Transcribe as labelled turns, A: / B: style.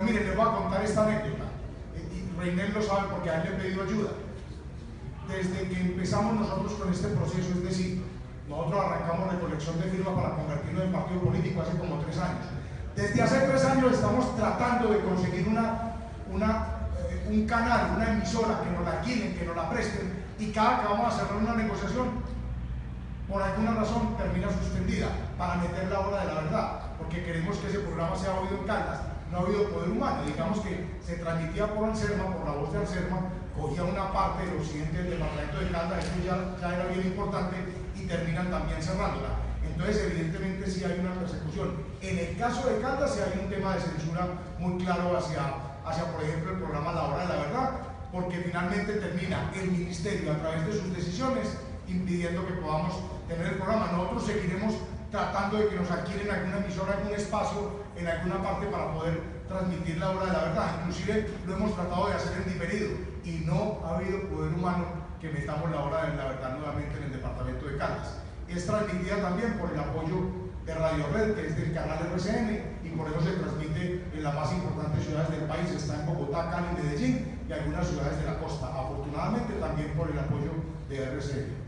A: miren, les voy a contar esta anécdota. Y Reinel lo sabe porque a él le he pedido ayuda. Desde que empezamos nosotros con este proceso, es decir, nosotros arrancamos recolección de firmas para convertirnos en partido político hace como 3 años. Desde hace 3 años estamos tratando de conseguir un canal, una emisora que nos la alquilen, que nos la presten, y cada que vamos a cerrar una negociación, por alguna razón termina suspendida para meter la hora de la verdad, porque queremos que ese programa sea oído en Caldas. No ha habido poder humano, digamos que se transmitía por Anserma, por la voz de Anserma, cogía una parte del occidente del departamento de Caldas, esto ya era bien importante, y terminan también cerrándola. Entonces, evidentemente, sí hay una persecución. En el caso de Caldas, sí hay un tema de censura muy claro hacia, por ejemplo, el programa La Hora de la Verdad, porque finalmente termina el ministerio, a través de sus decisiones, impidiendo que podamos tener el programa. Nosotros seguiremos tratando de que nos adquieren alguna emisora, algún espacio en alguna parte para poder transmitir La Hora de la Verdad. Inclusive lo hemos tratado de hacer en diferido y no ha habido poder humano que metamos La Hora de la Verdad nuevamente en el departamento de Caldas. Es transmitida también por el apoyo de Radio Red, que es del canal RCN, y por eso se transmite en las más importantes ciudades del país. Está en Bogotá, Cali, Medellín y algunas ciudades de la costa. Afortunadamente también por el apoyo de RCN.